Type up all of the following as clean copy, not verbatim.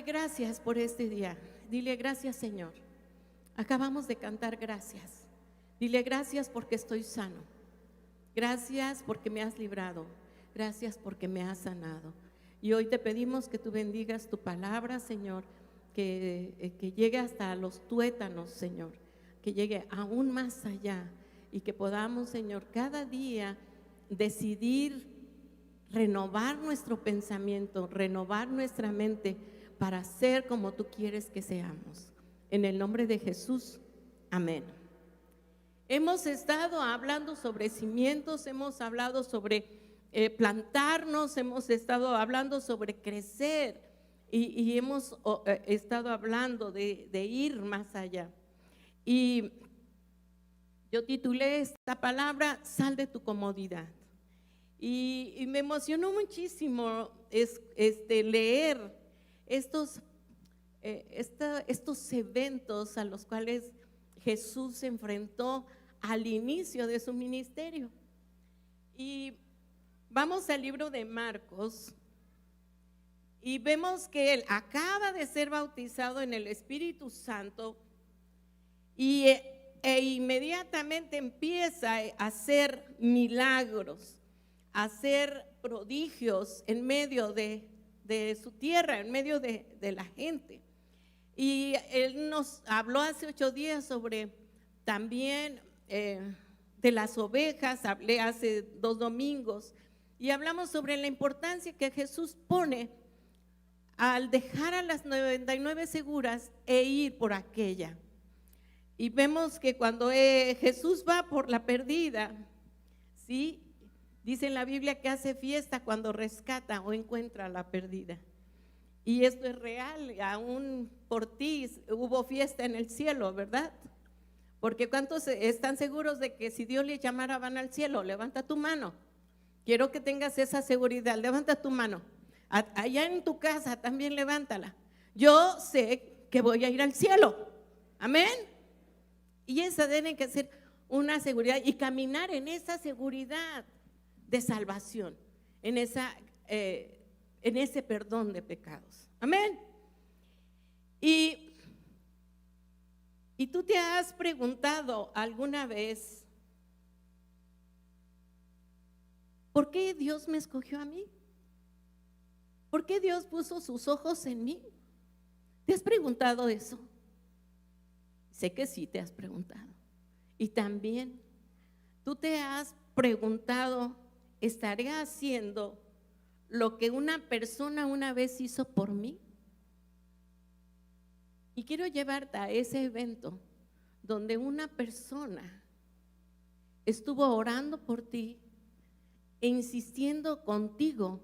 gracias por este día. Dile gracias, Señor. Acabamos de cantar gracias. Dile gracias porque estoy sano. Gracias porque me has librado. Gracias porque me has sanado. Y hoy te pedimos que tú bendigas tu palabra, Señor, que llegue hasta los tuétanos, Señor, que llegue aún más allá y que podamos, Señor, cada día decidir renovar nuestro pensamiento, renovar nuestra mente para ser como tú quieres que seamos. En el nombre de Jesús, amén. Hemos estado hablando sobre cimientos, hemos hablado sobre plantarnos, hemos estado hablando sobre crecer y hemos estado hablando de ir más allá. Y yo titulé esta palabra, sal de tu comodidad. Y me emocionó muchísimo leer estos eventos a los cuales Jesús se enfrentó al inicio de su ministerio. Y vamos al libro de Marcos y vemos que él acaba de ser bautizado en el Espíritu Santo e inmediatamente empieza a hacer milagros, a hacer prodigios en medio de su tierra, en medio de la gente. Y él nos habló hace 8 días sobre también de las ovejas, hablé hace 2 domingos y hablamos sobre la importancia que Jesús pone al dejar a las 99 seguras e ir por aquella. Y vemos que cuando Jesús va por la perdida, ¿sí? Dice en la Biblia que hace fiesta cuando rescata o encuentra a la perdida. Y esto es real, aún por ti hubo fiesta en el cielo, ¿verdad? Porque ¿cuántos están seguros de que si Dios les llamara van al cielo? Levanta tu mano. Quiero que tengas esa seguridad, levanta tu mano. Allá en tu casa también levántala. Yo sé que voy a ir al cielo, amén. Y esa debe que ser una seguridad y caminar en esa seguridad de salvación, en ese perdón de pecados, amén. Y tú te has preguntado alguna vez, ¿por qué Dios me escogió a mí? ¿Por qué Dios puso sus ojos en mí? ¿Te has preguntado eso? Sé que sí te has preguntado. Y también tú te has preguntado, ¿estaré haciendo lo que una persona una vez hizo por mí? Y quiero llevarte a ese evento donde una persona estuvo orando por ti e insistiendo contigo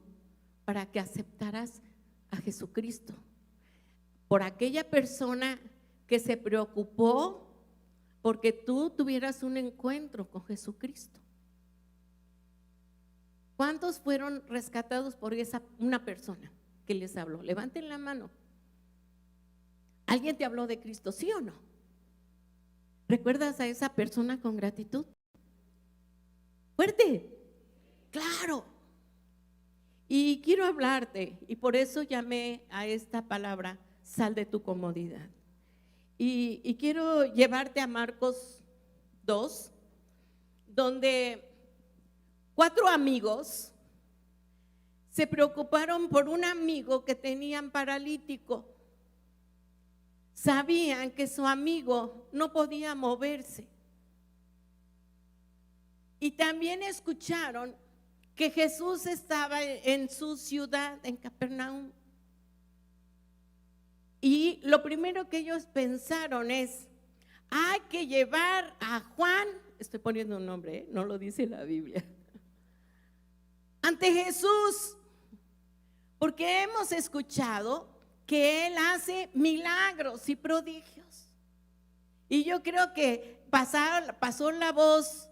para que aceptaras a Jesucristo. Por aquella persona que se preocupó porque tú tuvieras un encuentro con Jesucristo. ¿Cuántos fueron rescatados por una persona que les habló? Levanten la mano. ¿Alguien te habló de Cristo, sí o no? ¿Recuerdas a esa persona con gratitud? Fuerte, claro. Y quiero hablarte, y por eso llamé a esta palabra, sal de tu comodidad. Y quiero llevarte a Marcos 2, donde 4 amigos se preocuparon por un amigo que tenían paralítico. Sabían que su amigo no podía moverse. Y también escucharon que Jesús estaba en su ciudad, en Capernaum. Y lo primero que ellos pensaron es, hay que llevar a Juan, estoy poniendo un nombre, no lo dice la Biblia, ante Jesús, porque hemos escuchado que Él hace milagros y prodigios. Y yo creo que pasó la voz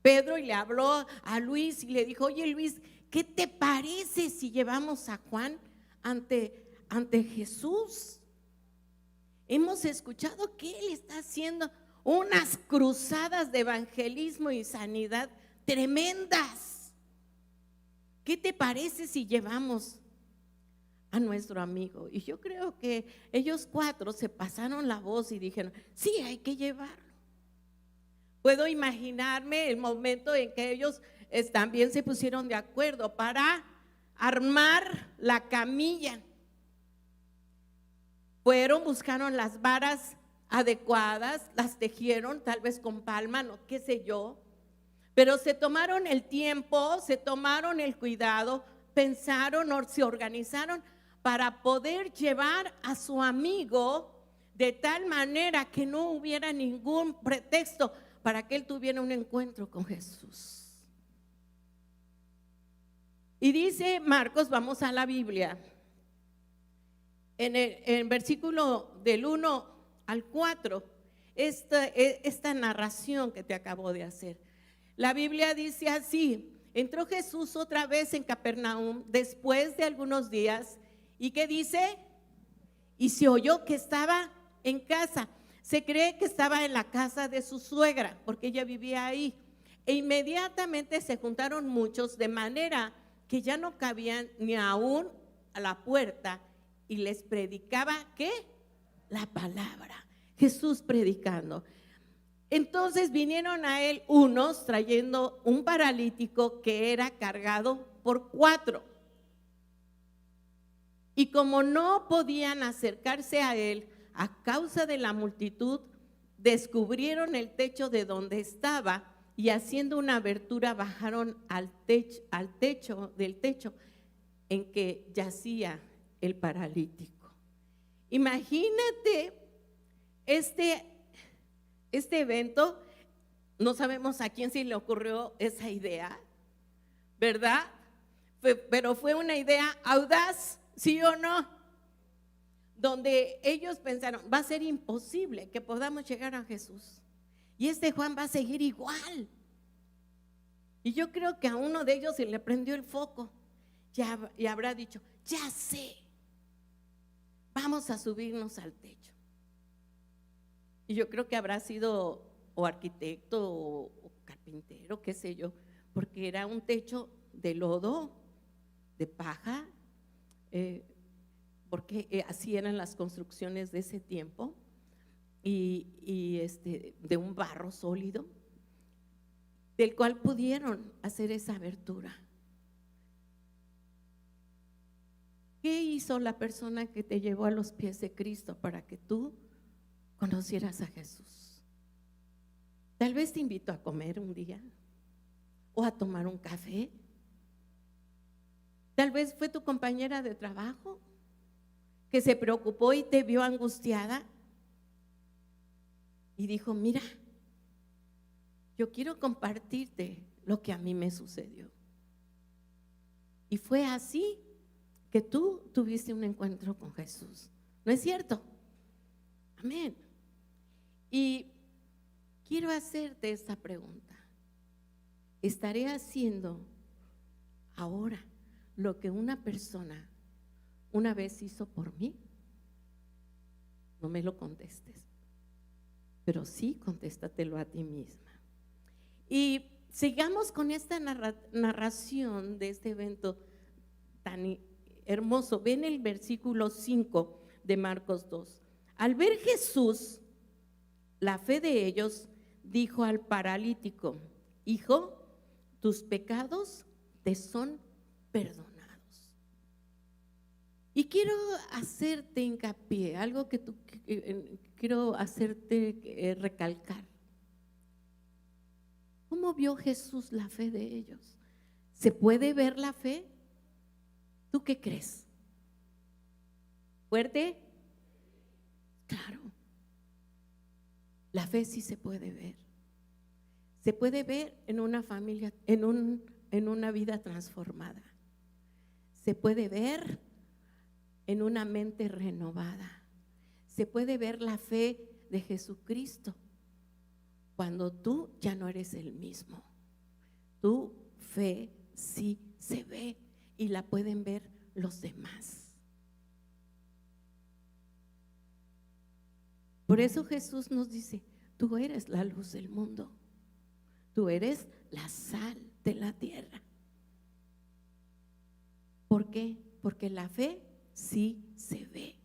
Pedro y le habló a Luis y le dijo, oye Luis, ¿qué te parece si llevamos a Juan ante Jesús? Hemos escuchado que Él está haciendo unas cruzadas de evangelismo y sanidad tremendas. ¿Qué te parece si llevamos a nuestro amigo. Y yo creo que ellos 4 se pasaron la voz y dijeron, sí, hay que llevarlo. Puedo imaginarme el momento en que ellos también se pusieron de acuerdo para armar la camilla. Fueron, buscaron las varas adecuadas, las tejieron tal vez con palma, no qué sé yo, pero se tomaron el tiempo, se tomaron el cuidado, pensaron, se organizaron para poder llevar a su amigo de tal manera que no hubiera ningún pretexto para que él tuviera un encuentro con Jesús. Y dice Marcos, vamos a la Biblia, en el versículo del 1 al 4, esta narración que te acabo de hacer. La Biblia dice así: entró Jesús otra vez en Capernaum después de algunos días, ¿y qué dice? Y se oyó que estaba en casa. Se cree que estaba en la casa de su suegra, porque ella vivía ahí. E inmediatamente se juntaron muchos, de manera que ya no cabían ni aún a la puerta, y les predicaba, ¿qué? La palabra. Jesús predicando. Entonces vinieron a él unos trayendo un paralítico que era cargado por 4. Y como no podían acercarse a él a causa de la multitud, descubrieron el techo de donde estaba y haciendo una abertura bajaron al techo en que yacía el paralítico. Imagínate este evento. No sabemos a quién se le ocurrió esa idea, ¿verdad? Pero fue una idea audaz, ¿sí o no? Donde ellos pensaron, va a ser imposible que podamos llegar a Jesús. Y este Juan va a seguir igual. Y yo creo que a uno de ellos se le prendió el foco. Y habrá dicho, ya sé, vamos a subirnos al techo. Y yo creo que habrá sido o arquitecto o carpintero, qué sé yo, porque era un techo de lodo, de paja, porque así eran las construcciones de ese tiempo, y de un barro sólido, del cual pudieron hacer esa abertura. ¿Qué hizo la persona que te llevó a los pies de Cristo para que tú conocieras a Jesús? Tal vez te invitó a comer un día o a tomar un café. Tal vez fue tu compañera de trabajo que se preocupó y te vio angustiada y dijo, mira, yo quiero compartirte lo que a mí me sucedió. Y fue así que tú tuviste un encuentro con Jesús. ¿No es cierto? Amén. Y quiero hacerte esta pregunta. ¿Estaré haciendo ahora lo que una persona una vez hizo por mí? No me lo contestes, pero sí contéstatelo a ti misma. Y sigamos con esta narración de este evento tan hermoso. Ven el versículo 5 de Marcos 2. Al ver Jesús la fe de ellos, dijo al paralítico, hijo, tus pecados te son perdonados. Y quiero hacerte hincapié, algo que quiero hacerte recalcar. ¿Cómo vio Jesús la fe de ellos? ¿Se puede ver la fe? ¿Tú qué crees? ¿Fuerte? Claro. La fe sí se puede ver. Se puede ver en una familia, en una vida transformada. Se puede ver en una mente renovada. Se puede ver la fe de Jesucristo cuando tú ya no eres el mismo. Tu fe sí se ve y la pueden ver los demás. Por eso Jesús nos dice, tú eres la luz del mundo, tú eres la sal de la tierra. ¿Por qué? Porque la fe sí se ve,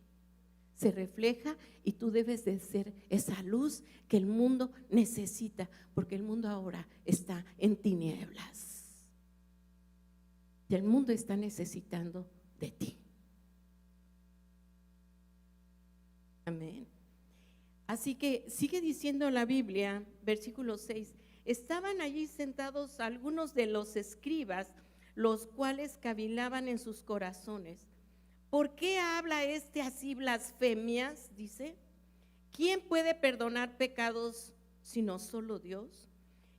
se refleja, y tú debes de ser esa luz que el mundo necesita, porque el mundo ahora está en tinieblas y el mundo está necesitando de ti. Amén. Así que sigue diciendo la Biblia, versículo 6, estaban allí sentados algunos de los escribas, los cuales cavilaban en sus corazones. ¿Por qué habla así blasfemias? Dice, ¿quién puede perdonar pecados sino solo Dios?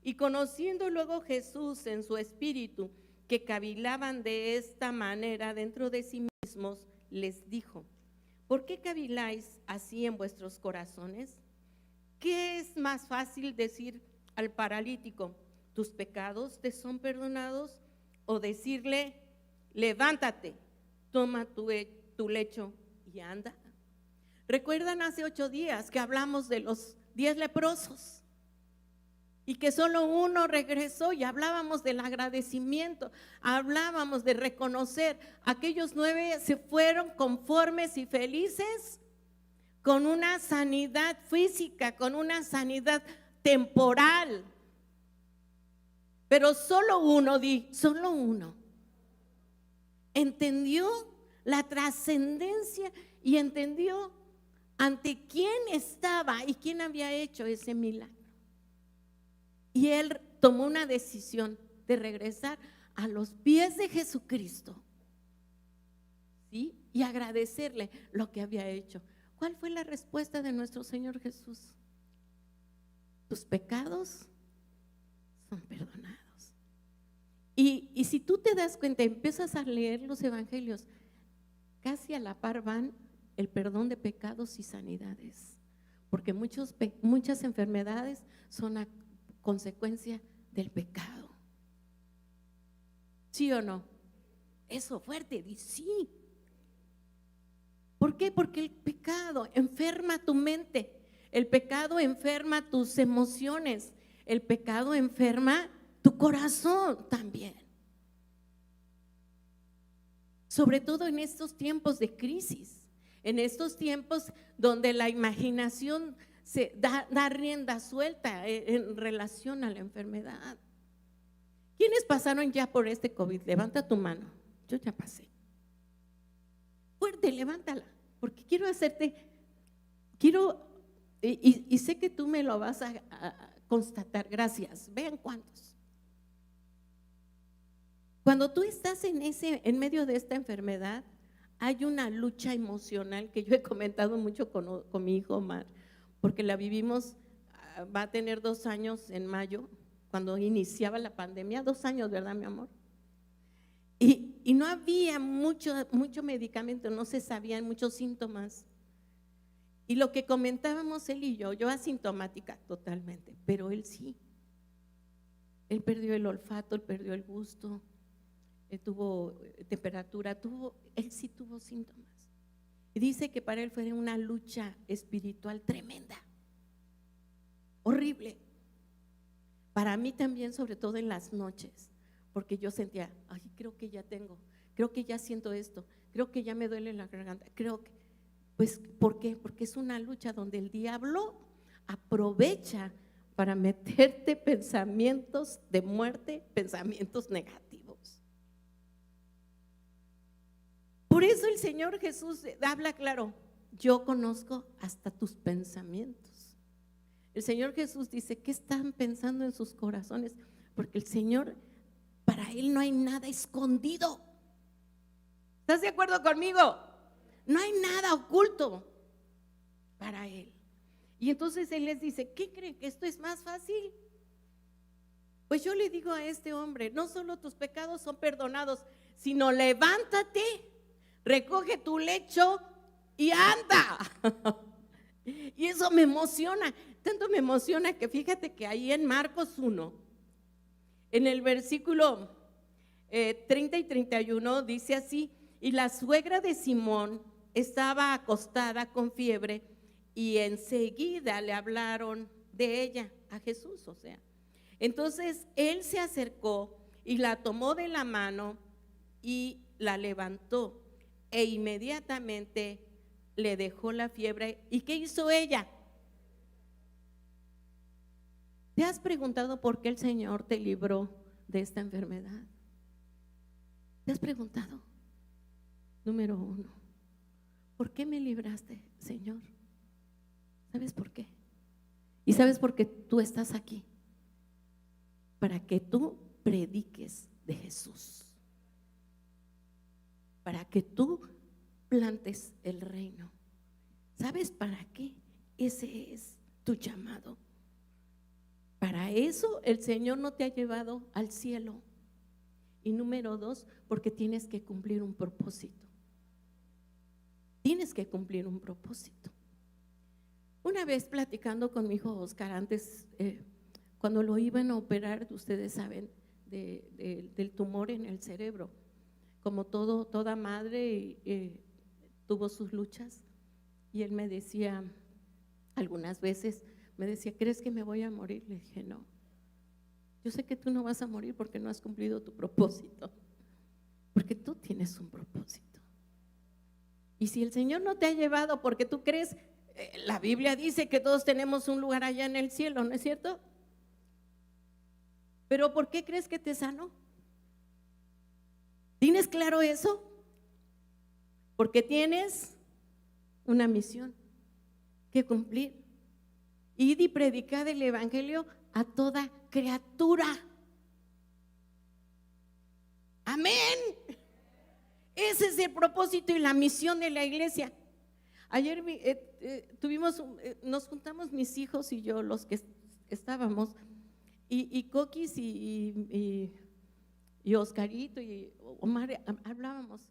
Y conociendo luego Jesús en su espíritu que cavilaban de esta manera dentro de sí mismos, les dijo, ¿por qué caviláis así en vuestros corazones? ¿Qué es más fácil decir al paralítico, tus pecados te son perdonados? O decirle, levántate, toma tu lecho y anda. ¿Recuerdan hace 8 días que hablamos de los 10 leprosos? Y que solo uno regresó, y hablábamos del agradecimiento, hablábamos de reconocer. Aquellos 9 se fueron conformes y felices, con una sanidad física, con una sanidad temporal. Pero solo uno entendió la trascendencia y entendió ante quién estaba y quién había hecho ese milagro. Y él tomó una decisión de regresar a los pies de Jesucristo, ¿sí? Y agradecerle lo que había hecho. ¿Cuál fue la respuesta de nuestro Señor Jesús? Tus pecados son perdonados. Y si tú te das cuenta, empiezas a leer los evangelios, casi a la par van el perdón de pecados y sanidades, porque muchas enfermedades son a consecuencia del pecado. ¿Sí o no? Eso fuerte, sí. ¿Por qué? Porque el pecado enferma tu mente, el pecado enferma tus emociones, el pecado enferma tu corazón también. Sobre todo en estos tiempos de crisis, en estos tiempos donde la imaginación se da rienda suelta en relación a la enfermedad. ¿Quiénes pasaron ya por este COVID? Levanta tu mano. Yo ya pasé. Fuerte, levántala, porque quiero y sé que tú me lo vas a constatar. Gracias. Vean cuántos. Cuando tú estás en medio de esta enfermedad, hay una lucha emocional que yo he comentado mucho con mi hijo Omar, porque la vivimos. Va a tener 2 años en mayo, cuando iniciaba la pandemia. 2 años, ¿verdad, mi amor? Y no había mucho medicamento, no se sabían muchos síntomas. Y lo que comentábamos él y yo asintomática totalmente, pero él sí. Él perdió el olfato, él perdió el gusto, él tuvo temperatura, él sí tuvo síntomas. Y dice que para él fue una lucha espiritual tremenda, horrible. Para mí también, sobre todo en las noches, porque yo sentía, ay, creo que ya siento esto, creo que ya me duele la garganta, pues, ¿por qué? Porque es una lucha donde el diablo aprovecha para meterte pensamientos de muerte, pensamientos negativos. Por eso el Señor Jesús habla claro, yo conozco hasta tus pensamientos. El Señor Jesús dice, ¿qué están pensando en sus corazones? Porque el Señor, para Él no hay nada escondido. ¿Estás de acuerdo conmigo? No hay nada oculto para Él. Y entonces Él les dice, ¿qué creen? ¿Que esto es más fácil? Pues yo le digo a este hombre, no solo tus pecados son perdonados, sino levántate, recoge tu lecho y anda. Y eso me emociona, tanto me emociona que fíjate que ahí en Marcos 1, en el versículo 30 y 31 dice así, y la suegra de Simón estaba acostada con fiebre y enseguida le hablaron de ella a Jesús, o sea. Entonces él se acercó y la tomó de la mano y la levantó. e inmediatamente le dejó la fiebre. ¿Y qué hizo ella? ¿Te has preguntado por qué el Señor te libró de esta enfermedad? ¿Te has preguntado? Número 1, ¿por qué me libraste, Señor? ¿Sabes por qué? ¿Y sabes por qué tú estás aquí? Para que tú prediques de Jesús, para que tú plantes el reino. ¿Sabes para qué? Ese es tu llamado. Para eso el Señor no te ha llevado al cielo. Y número 2, porque tienes que cumplir un propósito. Tienes que cumplir un propósito. Una vez platicando con mi hijo Oscar, antes, cuando lo iban a operar, ustedes saben, del tumor en el cerebro, como toda madre tuvo sus luchas, y él me decía, algunas veces me decía, ¿crees que me voy a morir? Le dije, no, yo sé que tú no vas a morir porque no has cumplido tu propósito, porque tú tienes un propósito. Y si el Señor no te ha llevado porque tú crees, la Biblia dice que todos tenemos un lugar allá en el cielo, ¿no es cierto? Pero ¿por qué crees que te sanó? ¿Tienes claro eso? Porque tienes una misión que cumplir. Id y predicad el evangelio a toda criatura. Amén. Ese es el propósito y la misión de la iglesia. Ayer nos juntamos mis hijos y yo, los que estábamos, y Coquis y Oscarito y Omar, hablábamos.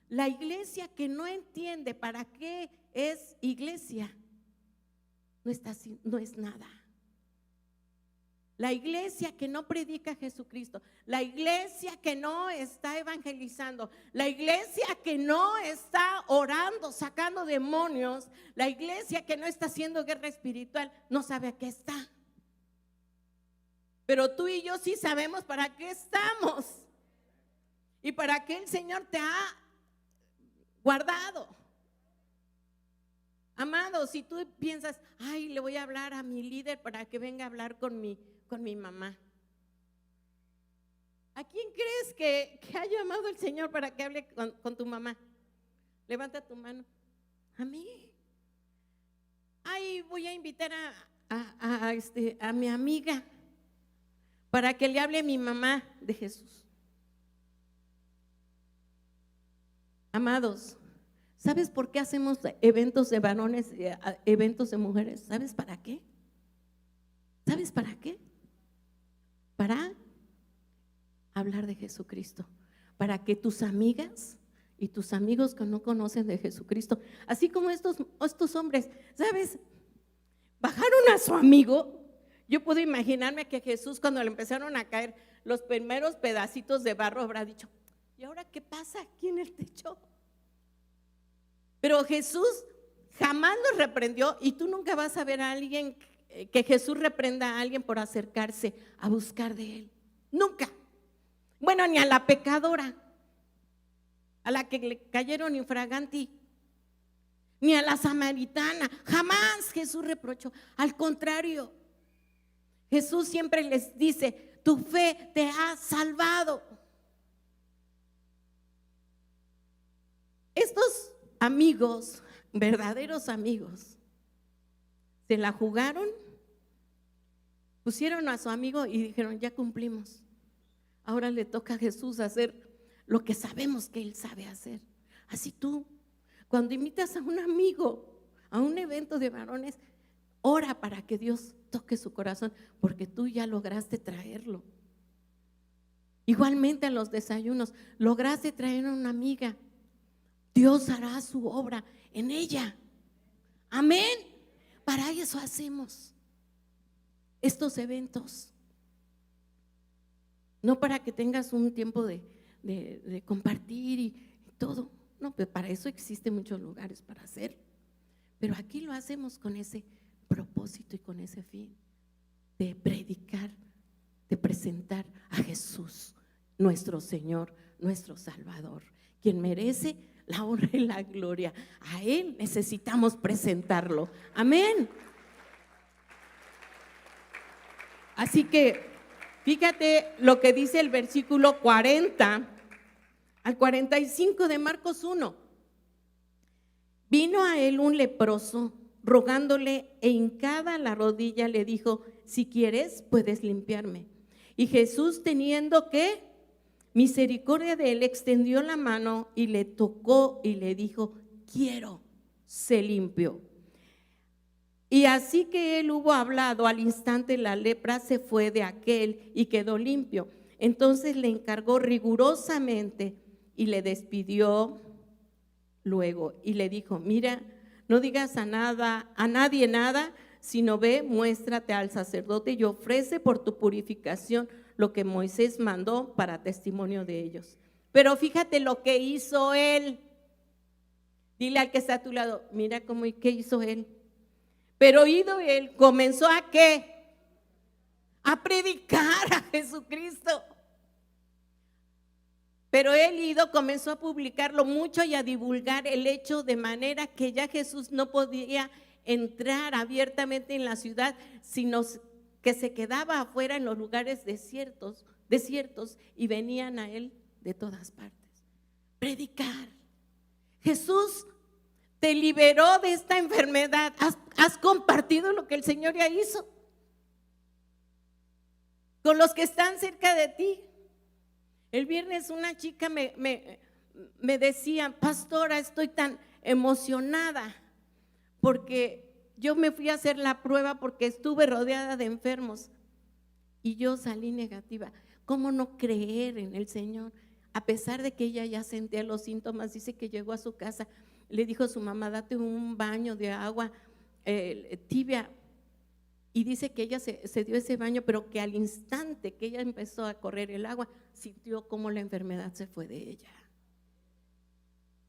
La iglesia que no entiende para qué es iglesia, no es nada. La iglesia que no predica a Jesucristo, la iglesia que no está evangelizando, la iglesia que no está orando, sacando demonios, la iglesia que no está haciendo guerra espiritual, no sabe a qué está. Pero tú y yo sí sabemos para qué estamos y para qué el Señor te ha guardado. Amado, si tú piensas, ay, le voy a hablar a mi líder para que venga a hablar con mi mamá. ¿A quién crees que ha llamado el Señor para que hable con tu mamá? Levanta tu mano. A mí. Ay, voy a invitar a mi amiga para que le hable a mi mamá de Jesús. Amados, ¿sabes por qué hacemos eventos de varones, eventos de mujeres? ¿Sabes para qué? ¿Sabes para qué? Para hablar de Jesucristo, para que tus amigas y tus amigos que no conocen de Jesucristo, así como estos hombres, ¿sabes? Bajaron a su amigo. Yo puedo imaginarme que Jesús, cuando le empezaron a caer los primeros pedacitos de barro, habrá dicho, ¿y ahora qué pasa aquí en el techo? Pero Jesús jamás los reprendió, y tú nunca vas a ver a alguien que Jesús reprenda a alguien por acercarse a buscar de él. Nunca. Bueno, ni a la pecadora, a la que le cayeron infraganti, ni a la samaritana. Jamás Jesús reprochó. Al contrario, Jesús siempre les dice, tu fe te ha salvado. Estos amigos, verdaderos amigos, se la jugaron, pusieron a su amigo y dijeron, ya cumplimos. Ahora le toca a Jesús hacer lo que sabemos que Él sabe hacer. Así tú, cuando invitas a un amigo a un evento de varones, ora para que Dios toque su corazón, porque tú ya lograste traerlo. Igualmente en los desayunos, lograste traer a una amiga. Dios hará su obra en ella. Amén. Para eso hacemos estos eventos. No para que tengas un tiempo de compartir y todo. No, pero para eso existen muchos lugares para hacerlo. Pero aquí lo hacemos con ese propósito y con ese fin de predicar, de presentar a Jesús, nuestro Señor, nuestro Salvador, quien merece la honra y la gloria. A Él necesitamos presentarlo. Amén. Así que fíjate lo que dice el versículo 40 al 45 de Marcos 1. Vino a él un leproso, rogándole e hincada la rodilla le dijo: si quieres, puedes limpiarme. Y Jesús, teniendo que misericordia de él, extendió la mano y le tocó y le dijo: quiero, sé limpio. Y así que él hubo hablado, al instante la lepra se fue de aquel y quedó limpio. Entonces le encargó rigurosamente y le despidió luego y le dijo: mira, no digas a nadie nada, sino ve, muéstrate al sacerdote y ofrece por tu purificación lo que Moisés mandó para testimonio de ellos. Pero fíjate lo que hizo él. Dile al que está a tu lado: mira qué hizo él. Pero oído él, comenzó a ¿qué? A predicar a Jesucristo. Pero él comenzó a publicarlo mucho y a divulgar el hecho, de manera que ya Jesús no podía entrar abiertamente en la ciudad, sino que se quedaba afuera en los lugares desiertos y venían a él de todas partes. Predicar. Jesús te liberó de esta enfermedad. ¿Has compartido lo que el Señor ya hizo con los que están cerca de ti? El viernes una chica me decía: pastora, estoy tan emocionada porque yo me fui a hacer la prueba porque estuve rodeada de enfermos y yo salí negativa. ¿Cómo no creer en el Señor? A pesar de que ella ya sentía los síntomas, dice que llegó a su casa, le dijo a su mamá: date un baño de agua tibia. Y dice que ella se dio ese baño, pero que al instante que ella empezó a correr el agua, sintió cómo la enfermedad se fue de ella.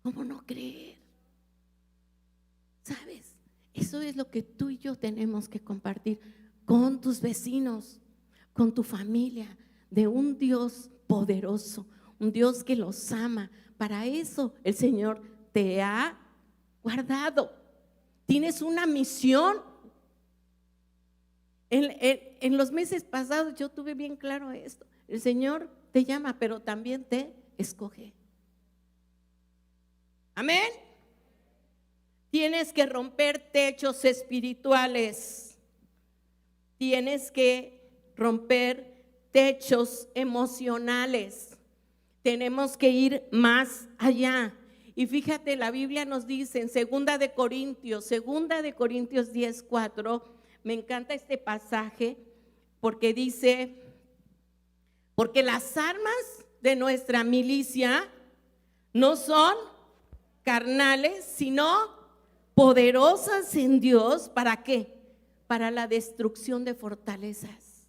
¿Cómo no creer? ¿Sabes? Eso es lo que tú y yo tenemos que compartir con tus vecinos, con tu familia, de un Dios poderoso, un Dios que los ama. Para eso el Señor te ha guardado. Tienes una misión. En los meses pasados yo tuve bien claro esto. El Señor te llama, pero también te escoge. Amén. Tienes que romper techos espirituales. Tienes que romper techos emocionales. Tenemos que ir más allá. Y fíjate, la Biblia nos dice en 2 de Corintios 10:4, me encanta este pasaje porque dice: porque las armas de nuestra milicia no son carnales, sino poderosas en Dios. ¿Para qué? Para la destrucción de fortalezas.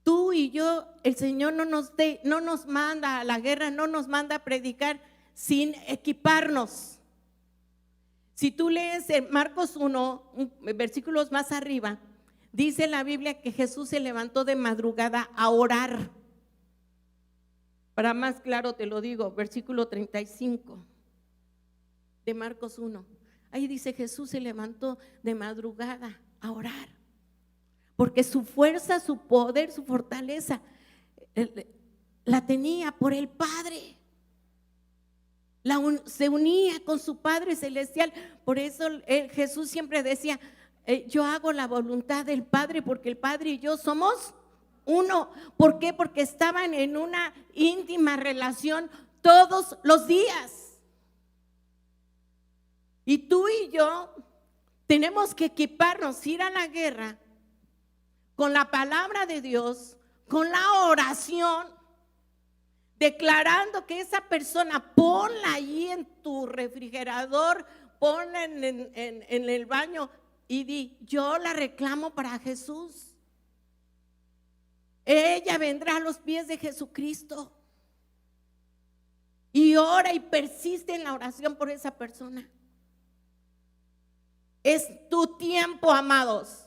Tú y yo, el Señor no nos manda a la guerra, no nos manda a predicar sin equiparnos. Si tú lees en Marcos 1, versículos más arriba, dice la Biblia que Jesús se levantó de madrugada a orar. Para más claro te lo digo, versículo 35 de Marcos 1. Ahí dice: Jesús se levantó de madrugada a orar, porque su fuerza, su poder, su fortaleza la tenía por el Padre. Se unía con su Padre Celestial. Por eso Jesús siempre decía: yo hago la voluntad del Padre, porque el Padre y yo somos uno. ¿Por qué? Porque estaban en una íntima relación todos los días. Y tú y yo tenemos que equiparnos, ir a la guerra con la palabra de Dios, con la oración, declarando que esa persona, ponla ahí en tu refrigerador, ponla en el baño y di: yo la reclamo para Jesús. Ella vendrá a los pies de Jesucristo. Y ora y persiste en la oración por esa persona. Es tu tiempo, amados.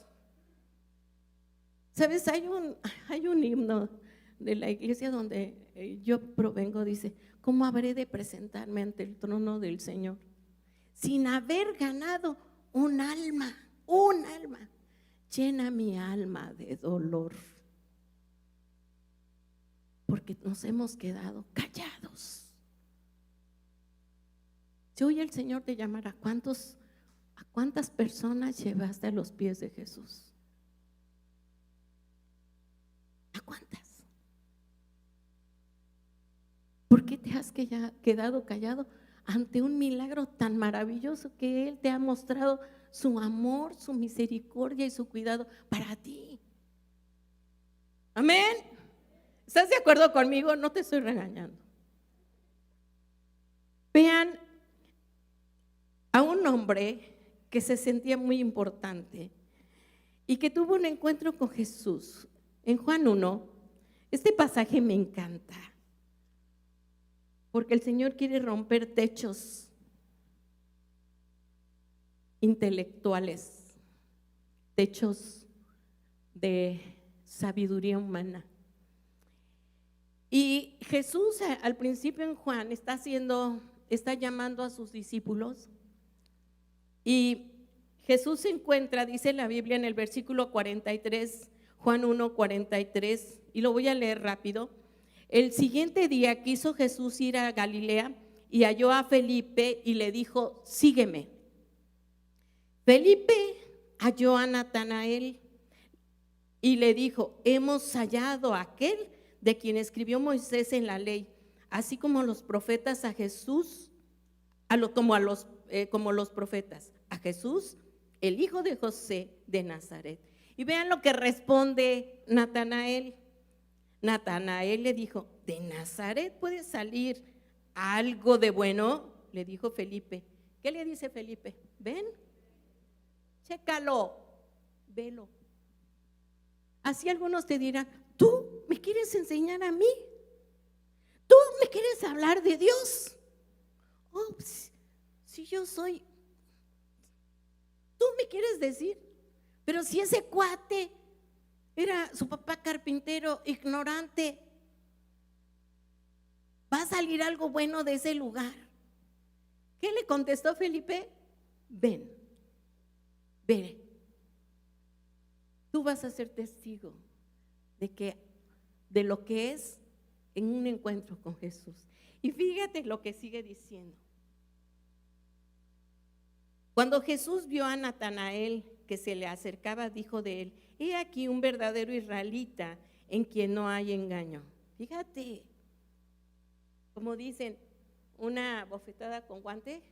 ¿Sabes? Hay un himno de la iglesia donde yo provengo, dice, ¿cómo habré de presentarme ante el trono del Señor sin haber ganado un alma? Un alma. Llena mi alma de dolor, porque nos hemos quedado callados. Si hoy el Señor te llamara, ¿a cuántas personas llevaste a los pies de Jesús? ¿A cuántas? ¿Por qué te has quedado callado ante un milagro tan maravilloso que Él te ha mostrado su amor, su misericordia y su cuidado para ti? Amén. ¿Estás de acuerdo conmigo? No te estoy regañando. Vean a un hombre que se sentía muy importante y que tuvo un encuentro con Jesús. En Juan 1, este pasaje me encanta, porque el Señor quiere romper techos intelectuales, techos de sabiduría humana. Y Jesús al principio en Juan está llamando a sus discípulos, y Jesús se encuentra, dice la Biblia en el versículo 43, Juan 1, 43, y lo voy a leer rápido. El siguiente día quiso Jesús ir a Galilea y halló a Felipe y le dijo, sígueme. Felipe halló a Natanael y le dijo, hemos hallado a aquel de quien escribió Moisés en la ley, así como los profetas a Jesús, como los profetas, a Jesús, el hijo de José de Nazaret. Y vean lo que responde Natanael. Natanael le dijo, ¿de Nazaret puede salir algo de bueno? Le dijo Felipe. ¿Qué le dice Felipe? Ven, chécalo, velo. Así algunos te dirán, ¿tú me quieres enseñar a mí? ¿Tú me quieres hablar de Dios? Oh, si yo soy, ¿tú me quieres decir? Pero si ese cuate era su papá carpintero, ignorante, ¿va a salir algo bueno de ese lugar? ¿Qué le contestó Felipe? Ven, ve. Tú vas a ser testigo de lo que es en un encuentro con Jesús. Y fíjate lo que sigue diciendo. Cuando Jesús vio a Natanael que se le acercaba, dijo de él, he aquí un verdadero israelita en quien no hay engaño. Fíjate, como dicen, una bofetada con guante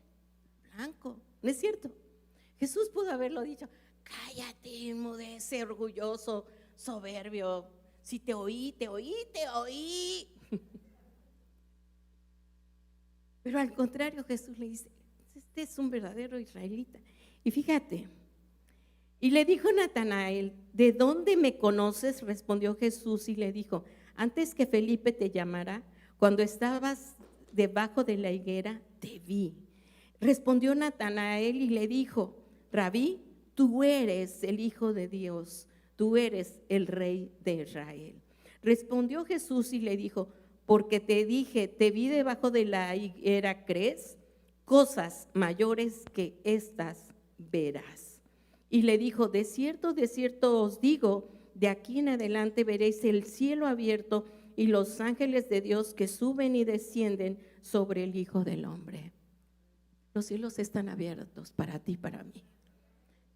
blanco. ¿No es cierto? Jesús pudo haberlo dicho, cállate, enmudece, orgulloso, soberbio. Si te oí, te oí, te oí. Pero al contrario, Jesús le dice, este es un verdadero israelita. Y fíjate, y le dijo Natanael, ¿de dónde me conoces? Respondió Jesús y le dijo, antes que Felipe te llamara, cuando estabas debajo de la higuera, te vi. Respondió Natanael y le dijo, Rabí, tú eres el Hijo de Dios, tú eres el Rey de Israel. Respondió Jesús y le dijo, porque te dije, te vi debajo de la higuera, ¿crees? Cosas mayores que estas verás. Y le dijo, de cierto os digo, de aquí en adelante veréis el cielo abierto y los ángeles de Dios que suben y descienden sobre el Hijo del Hombre. Los cielos están abiertos para ti, para mí.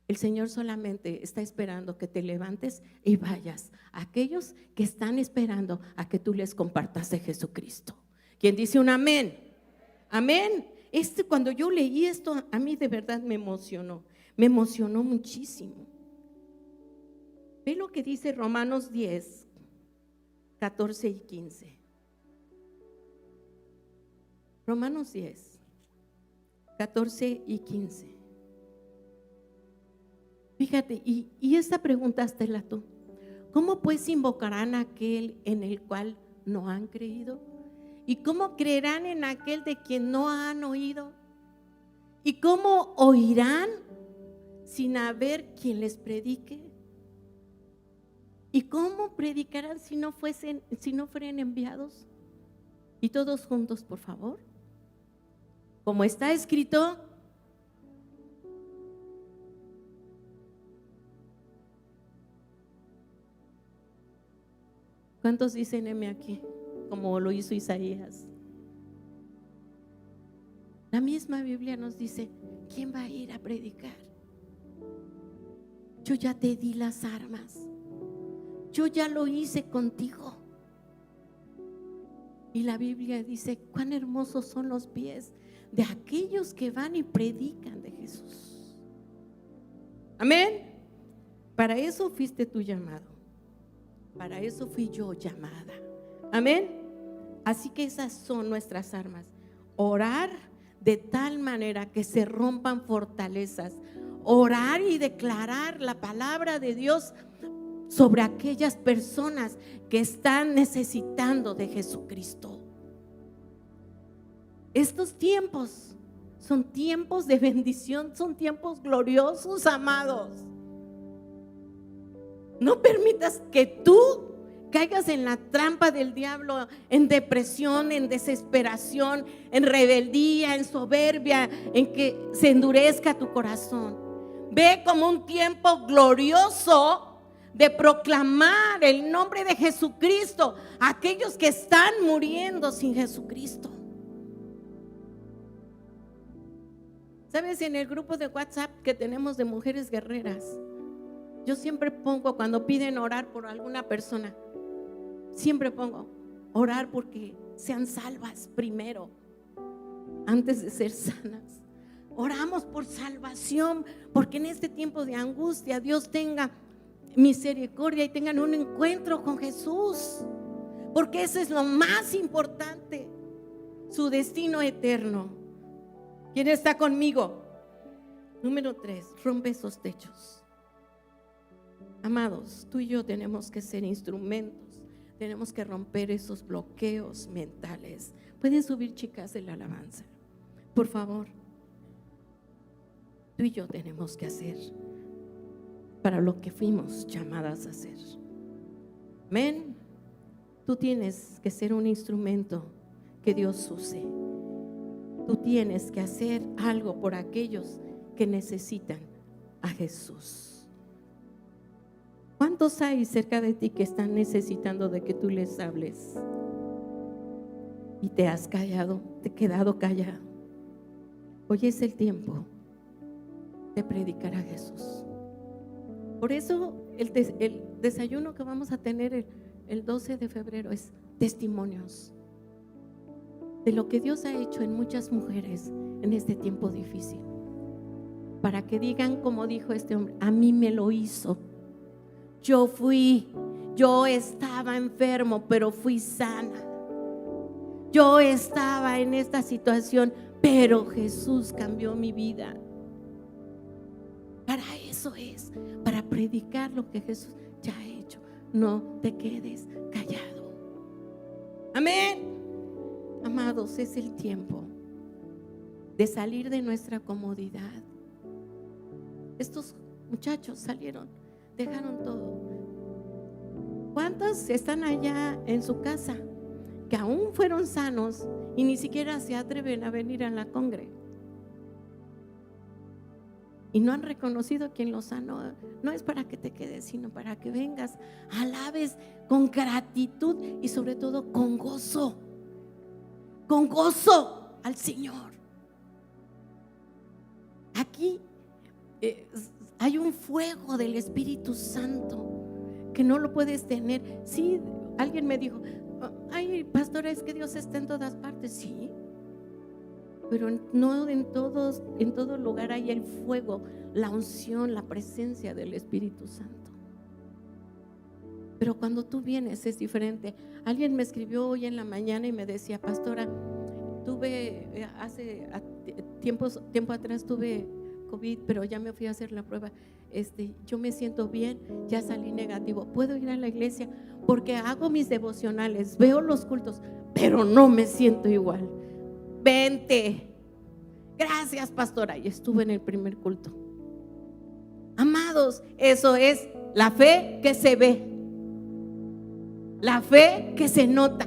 El Señor solamente está esperando que te levantes y vayas a aquellos que están esperando a que tú les compartas de Jesucristo. ¿Quién dice un amén? Amén. Cuando yo leí esto, a mí de verdad me emocionó muchísimo. Ve lo que dice Romanos 10, 14 y 15. Romanos 10, 14 y 15. Fíjate, y esta pregunta háztela tú. ¿Cómo pues invocarán a aquel en el cual no han creído? ¿Y cómo creerán en aquel de quien no han oído? ¿Y cómo oirán sin haber quien les predique? ¿Y cómo predicarán si no fueren enviados? Y todos juntos, por favor. Como está escrito, ¿cuántos dicen heme aquí? Como lo hizo Isaías. La misma Biblia nos dice, ¿quién va a ir a predicar? Yo ya te di las armas. Yo ya lo hice contigo. Y la Biblia dice, cuán hermosos son los pies de aquellos que van y predican de Jesús. Amén. Para eso fuiste tú llamado. Para eso fui yo llamada. Amén. Así que esas son nuestras armas. Orar de tal manera que se rompan fortalezas. Orar y declarar la palabra de Dios sobre aquellas personas que están necesitando de Jesucristo. Estos tiempos son tiempos de bendición, son tiempos gloriosos, amados. No permitas que tú caigas en la trampa del diablo, en depresión, en desesperación, en rebeldía, en soberbia, en que se endurezca tu corazón. Ve como un tiempo glorioso de proclamar el nombre de Jesucristo a aquellos que están muriendo sin Jesucristo. ¿Sabes? En el grupo de WhatsApp que tenemos de mujeres guerreras, yo siempre pongo, cuando piden orar por alguna persona, siempre pongo orar porque sean salvas primero, antes de ser sanas. Oramos por salvación, porque en este tiempo de angustia Dios tenga misericordia y tengan un encuentro con Jesús, porque eso es lo más importante, su destino eterno. ¿Quién está conmigo? Número 3, rompe esos techos. Amados, tú y yo tenemos que ser instrumentos, tenemos que romper esos bloqueos mentales. Pueden subir, chicas, de la alabanza, por favor. Tú y yo tenemos que hacer para lo que fuimos llamadas a hacer. Amén. Tú tienes que ser un instrumento que Dios use. Tú tienes que hacer algo por aquellos que necesitan a Jesús. ¿Cuántos hay cerca de ti que están necesitando de que tú les hables? Y te has callado, te has quedado callado. Hoy es el tiempo de predicar a Jesús. Por eso el desayuno que vamos a tener el 12 de febrero es testimonios de lo que Dios ha hecho en muchas mujeres en este tiempo difícil, para que digan como dijo este hombre: a mí me lo hizo, yo estaba enfermo pero fui sana, yo estaba en esta situación pero Jesús cambió mi vida. Para eso es, para predicar lo que Jesús ya ha hecho. No te quedes callado. Amén. Amados, es el tiempo de salir de nuestra comodidad. Estos muchachos salieron, dejaron todo. ¿Cuántos están allá en su casa que aún fueron sanos y ni siquiera se atreven a venir a la congre? Y no han reconocido quien los sanó. No es para que te quedes, sino para que vengas, alabes con gratitud y sobre todo con gozo al Señor. Aquí hay un fuego del Espíritu Santo que no lo puedes tener. Sí, alguien me dijo: ay, pastora, es que Dios está en todas partes. Sí, pero no en todo lugar hay el fuego, la unción, la presencia del Espíritu Santo. Pero cuando tú vienes es diferente. Alguien me escribió hoy en la mañana y me decía: pastora, tuve hace tiempo atrás tuve COVID, pero ya me fui a hacer la prueba. Yo me siento bien, ya salí negativo. Puedo ir a la iglesia porque hago mis devocionales, veo los cultos, pero no me siento igual. Vente. Gracias, pastora. Y estuve en el primer culto. Amados, eso es la fe que se ve, la fe que se nota.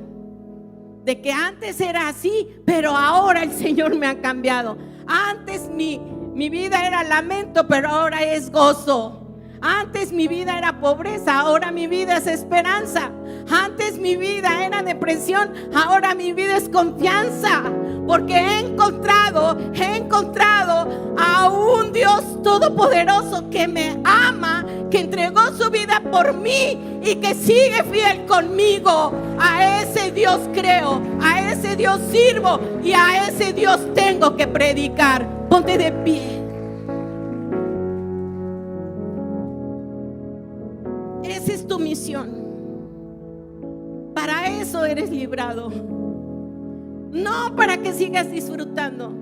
de que antes era así, pero ahora el Señor me ha cambiado. Antes mi vida era lamento, pero ahora es gozo. Antes mi vida era pobreza, ahora mi vida es esperanza. Antes mi vida era depresión, ahora mi vida es confianza. Porque he encontrado a un Dios todopoderoso que me ama, que entregó su vida por mí y que sigue fiel conmigo. A ese Dios creo, a ese Dios sirvo y a ese Dios tengo que predicar. Ponte de pie. Esa es tu misión. Para eso eres librado. No para que sigas disfrutando,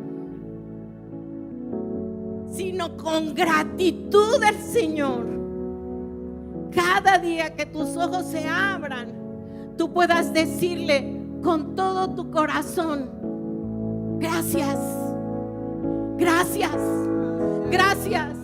sino con gratitud al Señor. Cada día que tus ojos se abran, tú puedas decirle con todo tu corazón: gracias, gracias, gracias.